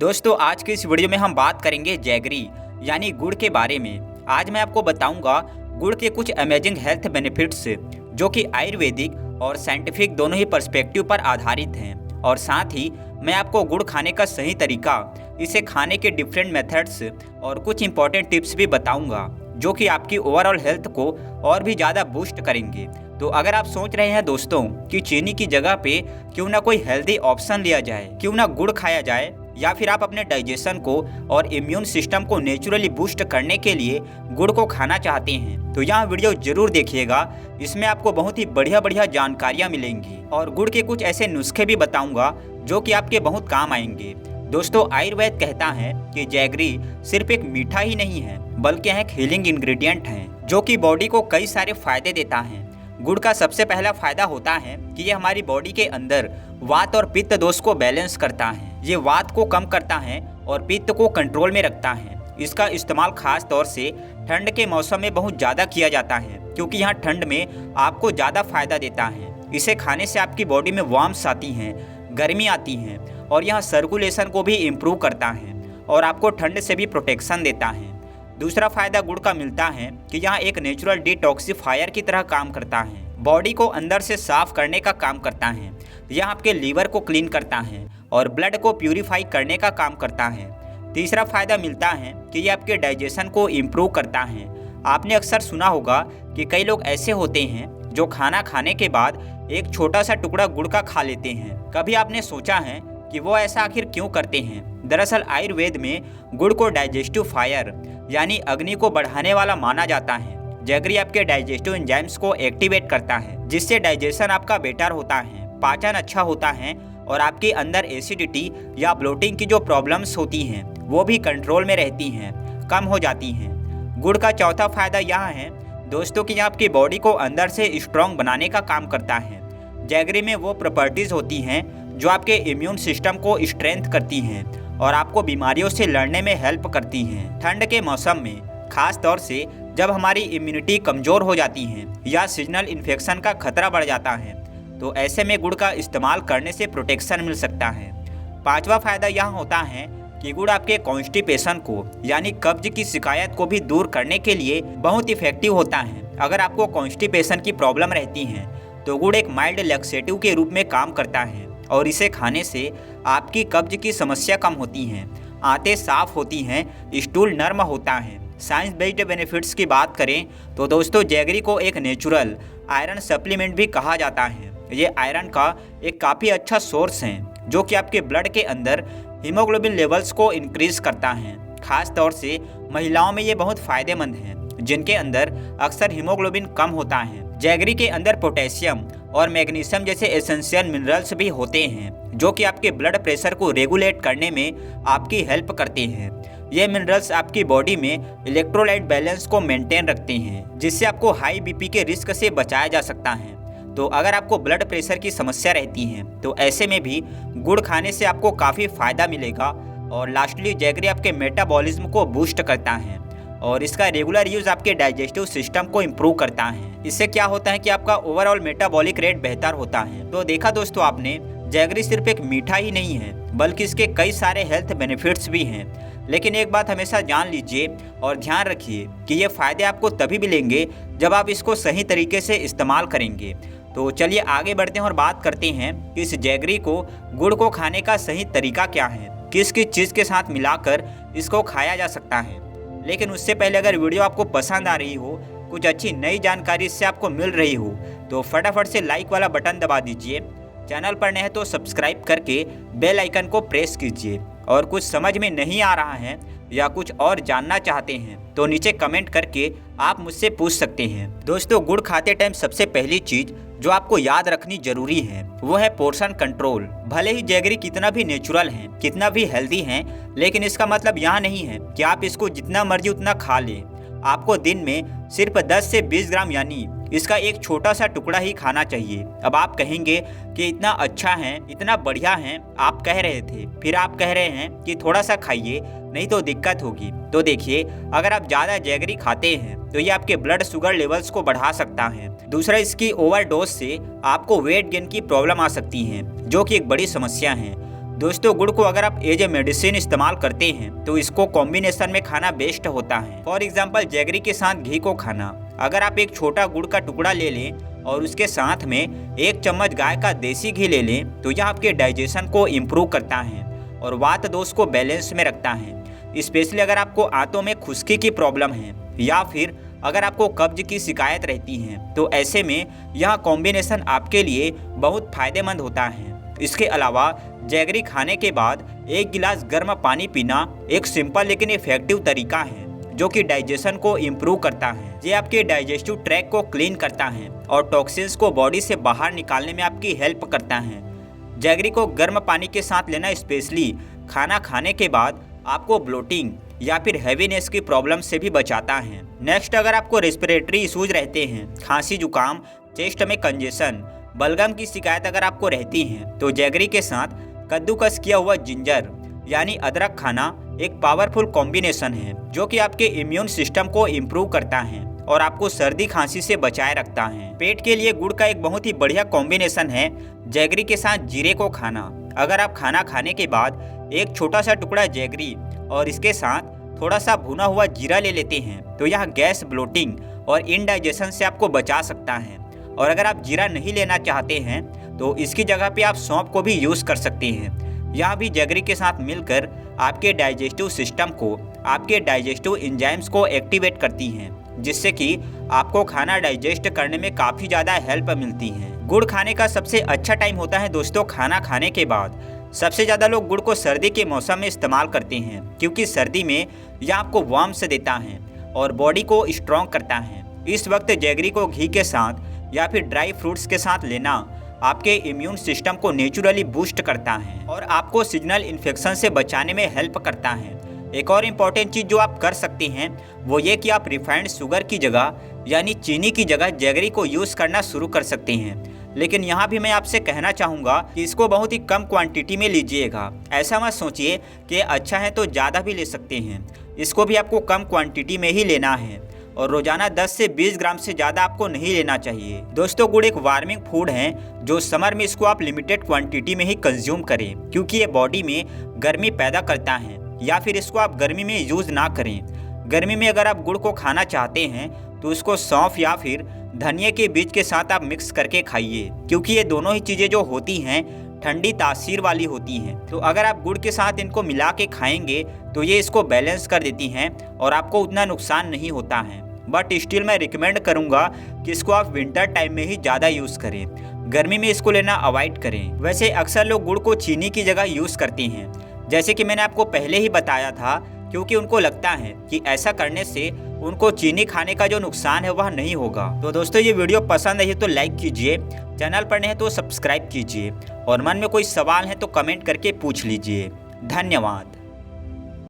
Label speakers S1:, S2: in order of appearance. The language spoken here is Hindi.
S1: दोस्तों आज की इस वीडियो में हम बात करेंगे जैगरी यानी गुड़ के बारे में। आज मैं आपको बताऊंगा गुड़ के कुछ अमेजिंग हेल्थ बेनिफिट्स जो कि आयुर्वेदिक और साइंटिफिक दोनों ही पर्सपेक्टिव पर आधारित हैं। और साथ ही मैं आपको गुड़ खाने का सही तरीका, इसे खाने के डिफरेंट मेथड्स और कुछ इंपॉर्टेंट टिप्स भी बताऊंगा जो कि आपकी ओवरऑल हेल्थ को और भी ज़्यादा बूस्ट करेंगे। तो अगर आप सोच रहे हैं दोस्तों कि चीनी की जगह पे क्यों ना कोई हेल्दी ऑप्शन लिया जाए, क्यों ना गुड़ खाया जाए, या फिर आप अपने डाइजेशन को और इम्यून सिस्टम को नेचुरली बूस्ट करने के लिए गुड़ को खाना चाहते हैं, तो यह वीडियो जरूर देखिएगा। इसमें आपको बहुत ही बढ़िया जानकारियाँ मिलेंगी और गुड़ के कुछ ऐसे नुस्खे भी बताऊंगा जो कि आपके बहुत काम आएंगे। दोस्तों आयुर्वेद कहता है कि जैगरी सिर्फ एक मीठा ही नहीं है बल्कि एक हीलिंग इंग्रेडिएंट है जो कि बॉडी को कई सारे फायदे देता है। गुड़ का सबसे पहला फायदा होता है कि ये हमारी बॉडी के अंदर वात और पित्त दोष को बैलेंस करता है। ये वात को कम करता है और पित्त को कंट्रोल में रखता है। इसका इस्तेमाल खास तौर से ठंड के मौसम में बहुत ज़्यादा किया जाता है क्योंकि यहाँ ठंड में आपको ज़्यादा फायदा देता है। इसे खाने से आपकी बॉडी में वार्म्स आती हैं, गर्मी आती है और यह सर्कुलेशन को भी इम्प्रूव करता है और आपको ठंड से भी प्रोटेक्शन देता है। दूसरा फायदा गुड़ का मिलता है कि यह एक नेचुरल डिटॉक्सिफायर की तरह काम करता है, बॉडी को अंदर से साफ करने का काम करता है। यह आपके लीवर को क्लीन करता है और ब्लड को प्यूरिफाई करने का काम करता है। तीसरा फायदा मिलता है कि यह आपके डाइजेशन को इम्प्रूव करता है। आपने अक्सर सुना होगा कि कई लोग ऐसे होते हैं जो खाना खाने के बाद एक छोटा सा टुकड़ा गुड़ का खा लेते हैं। कभी आपने सोचा है कि वो ऐसा आखिर क्यों करते हैं? दरअसल आयुर्वेद में गुड़ को डाइजेस्टिव फायर यानी अग्नि को बढ़ाने वाला माना जाता है। जैगरी आपके डाइजेस्टिव एंजाइम्स को एक्टिवेट करता है जिससे डाइजेशन आपका बेटर होता है, पाचन अच्छा होता है और आपके अंदर एसिडिटी या ब्लोटिंग की जो प्रॉब्लम्स होती हैं वो भी कंट्रोल में रहती हैं, कम हो जाती हैं। गुड़ का चौथा फायदा यह है दोस्तों कि यह आपकी बॉडी को अंदर से स्ट्रॉन्ग बनाने का काम करता है। जैगरी में वो प्रॉपर्टीज़ होती हैं जो आपके इम्यून सिस्टम को स्ट्रेंथ करती हैं और आपको बीमारियों से लड़ने में हेल्प करती हैं। ठंड के मौसम में खास तौर से जब हमारी इम्यूनिटी कमज़ोर हो जाती है या सीजनल इन्फेक्शन का खतरा बढ़ जाता है तो ऐसे में गुड़ का इस्तेमाल करने से प्रोटेक्शन मिल सकता है। पांचवा फायदा यह होता है कि गुड़ आपके कॉन्स्टिपेशन को यानी कब्ज की शिकायत को भी दूर करने के लिए बहुत इफेक्टिव होता है। अगर आपको कॉन्स्टिपेशन की प्रॉब्लम रहती है तो गुड़ एक माइल्ड लैक्सेटिव के रूप में काम करता है और इसे खाने से आपकी कब्ज की समस्या कम होती है, आंतें साफ होती हैं, स्टूल नर्म होता है। साइंस बेस्ड बेनिफिट्स की बात करें तो दोस्तों जैगरी को एक नेचुरल आयरन सप्लीमेंट भी कहा जाता है। ये आयरन का एक काफ़ी अच्छा सोर्स है जो कि आपके ब्लड के अंदर हीमोग्लोबिन लेवल्स को इंक्रीज करता है। खास तौर से महिलाओं में ये बहुत फ़ायदेमंद है जिनके अंदर अक्सर हीमोग्लोबिन कम होता है। जैगरी के अंदर पोटेशियम और मैग्नीशियम जैसे एसेंशियल मिनरल्स भी होते हैं जो कि आपके ब्लड प्रेशर को रेगुलेट करने में आपकी हेल्प करते हैं। ये मिनरल्स आपकी बॉडी में इलेक्ट्रोलाइट बैलेंस को मेंटेन रखते हैं जिससे आपको हाई बीपी के रिस्क से बचाया जा सकता है। तो अगर आपको ब्लड प्रेशर की समस्या रहती है तो ऐसे में भी गुड़ खाने से आपको काफ़ी फ़ायदा मिलेगा। और लास्टली जैगरी आपके मेटाबॉलिज्म को बूस्ट करता है और इसका रेगुलर यूज़ आपके डाइजेस्टिव सिस्टम को इम्प्रूव करता है। इससे क्या होता है कि आपका ओवरऑल मेटाबॉलिक रेट बेहतर होता है। तो देखा दोस्तों आपने, जैगरी सिर्फ एक मीठा ही नहीं है बल्कि इसके कई सारे हेल्थ बेनिफिट्स भी हैं। लेकिन एक बात हमेशा जान लीजिए और ध्यान रखिए कि ये फ़ायदे आपको तभी मिलेंगे जब आप इसको सही तरीके से इस्तेमाल करेंगे। तो चलिए आगे बढ़ते हैं और बात करते हैं कि इस जैगरी को, गुड़ को खाने का सही तरीका क्या है, किस किस चीज़ के साथ मिलाकर इसको खाया जा सकता है। लेकिन उससे पहले अगर वीडियो आपको पसंद आ रही हो, कुछ अच्छी नई जानकारी इससे आपको मिल रही हो तो फटाफट से लाइक वाला बटन दबा दीजिए। चैनल पर नए हैं तो सब्सक्राइब करके बेल आइकन को प्रेस कीजिए। और कुछ समझ में नहीं आ रहा है या कुछ और जानना चाहते हैं तो नीचे कमेंट करके आप मुझसे पूछ सकते हैं। दोस्तों गुड़ खाते टाइम सबसे पहली चीज़ जो आपको याद रखनी जरूरी है वो है पोर्शन कंट्रोल। भले ही जैगरी कितना भी नेचुरल है, कितना भी हेल्दी है, लेकिन इसका मतलब यह नहीं है कि आप इसको जितना मर्जी उतना खा लें। आपको दिन में सिर्फ 10 से 20 ग्राम यानी इसका एक छोटा सा टुकड़ा ही खाना चाहिए। अब आप कहेंगे कि इतना अच्छा है, इतना बढ़िया है, आप कह रहे थे, फिर आप कह रहे हैं कि थोड़ा सा खाइए नहीं तो दिक्कत होगी। तो देखिए, अगर आप ज़्यादा जैगरी खाते हैं तो ये आपके ब्लड शुगर लेवल्स को बढ़ा सकता है। दूसरा, इसकी ओवरडोज से आपको वेट गेन की प्रॉब्लम आ सकती है जो कि एक बड़ी समस्या है। दोस्तों गुड़ को अगर आप एज ए मेडिसिन इस्तेमाल करते हैं तो इसको कॉम्बिनेशन में खाना बेस्ट होता है। फॉर एग्जाम्पल जैगरी के साथ घी को खाना। अगर आप एक छोटा गुड़ का टुकड़ा ले लें और उसके साथ में 1 चम्मच गाय का देसी घी ले लें तो यह आपके डाइजेशन को इम्प्रूव करता है और वात दोष को बैलेंस में रखता है। स्पेशली अगर आपको आंतों में खुश्की की प्रॉब्लम है या फिर अगर आपको कब्ज की शिकायत रहती है तो ऐसे में यह कॉम्बिनेशन आपके लिए बहुत फायदेमंद होता है। इसके अलावा जैगरी खाने के बाद 1 गिलास गर्म पानी पीना एक सिंपल लेकिन इफेक्टिव तरीका है जो कि डाइजेशन को इम्प्रूव करता है। ये आपके डाइजेस्टिव ट्रैक को क्लीन करता है और टॉक्सिन्स को बॉडी से बाहर निकालने में आपकी हेल्प करता है। जैगरी को गर्म पानी के साथ लेना स्पेशली खाना खाने के बाद आपको ब्लोटिंग या फिर हैवीनेस की प्रॉब्लम से भी बचाता है। नेक्स्ट, अगर आपको रेस्पिरेटरी इश्यूज रहते हैं, खांसी जुकाम, चेस्ट में कंजेशन, बलगम की शिकायत अगर आपको रहती है तो जैगरी के साथ कद्दूकस किया हुआ जिंजर यानी अदरक खाना एक पावरफुल कॉम्बिनेशन है जो कि आपके इम्यून सिस्टम को इम्प्रूव करता है और आपको सर्दी खांसी से बचाए रखता है। पेट के लिए गुड़ का एक बहुत ही बढ़िया कॉम्बिनेशन है जैगरी के साथ जीरे को खाना। अगर आप खाना खाने के बाद एक छोटा सा टुकड़ा जैगरी और इसके साथ थोड़ा सा भुना हुआ जीरा ले लेते हैं तो यह गैस, ब्लोटिंग और इनडाइजेशन से आपको बचा सकता है। और अगर आप जीरा नहीं लेना चाहते हैं तो इसकी जगह पे आप सौंफ को भी यूज़ कर सकते हैं। यह भी जैगरी के साथ मिलकर आपके डाइजेस्टिव सिस्टम को, आपके डाइजेस्टिव एंजाइम्स को एक्टिवेट करती हैं जिससे कि आपको खाना डाइजेस्ट करने में काफ़ी ज़्यादा हेल्प मिलती है। गुड़ खाने का सबसे अच्छा टाइम होता है दोस्तों खाना खाने के बाद। सबसे ज़्यादा लोग गुड़ को सर्दी के मौसम में इस्तेमाल करते हैं क्योंकि सर्दी में यह आपको वार्मथ देता है और बॉडी को स्ट्रॉन्ग करता है। इस वक्त जैगरी को घी के साथ या फिर ड्राई फ्रूट्स के साथ लेना आपके इम्यून सिस्टम को नेचुरली बूस्ट करता है और आपको सीजनल इन्फेक्शन से बचाने में हेल्प करता है। एक और इम्पॉर्टेंट चीज़ जो आप कर सकते हैं वो ये कि आप रिफाइंड शुगर की जगह यानी चीनी की जगह जैगरी को यूज़ करना शुरू कर सकते हैं। लेकिन यहाँ भी मैं आपसे कहना चाहूँगा कि इसको बहुत ही कम क्वांटिटी में लीजिएगा। ऐसा मत सोचिए कि अच्छा है तो ज़्यादा भी ले सकते हैं, इसको भी आपको कम क्वांटिटी में ही लेना है और रोजाना 10 से 20 ग्राम से ज़्यादा आपको नहीं लेना चाहिए। दोस्तों गुड़ एक वार्मिंग फूड है जो समर में इसको आप लिमिटेड क्वांटिटी में ही कंज्यूम करें क्योंकि ये बॉडी में गर्मी पैदा करता है, या फिर इसको आप गर्मी में यूज़ ना करें। गर्मी में अगर आप गुड़ को खाना चाहते हैं तो इसको सौंफ या फिर धनिया के बीज के साथ आप मिक्स करके खाइए क्योंकि ये दोनों ही चीज़ें जो होती हैं ठंडी तासीर वाली होती हैं। तो अगर आप गुड़ के साथ इनको मिला के खाएंगे तो ये इसको बैलेंस कर देती हैं और आपको उतना नुकसान नहीं होता है। बट स्टिल मैं रिकमेंड करूंगा कि इसको आप विंटर टाइम में ही ज़्यादा यूज़ करें, गर्मी में इसको लेना अवॉइड करें। वैसे अक्सर लोग गुड़ को चीनी की जगह यूज़ करते हैं जैसे कि मैंने आपको पहले ही बताया था, क्योंकि उनको लगता है कि ऐसा करने से उनको चीनी खाने का जो नुकसान है वह नहीं होगा। तो दोस्तों ये वीडियो पसंद आई तो लाइक कीजिए, चैनल पर नए हैं तो सब्सक्राइब कीजिए और मन में कोई सवाल है तो कमेंट करके पूछ लीजिए। धन्यवाद।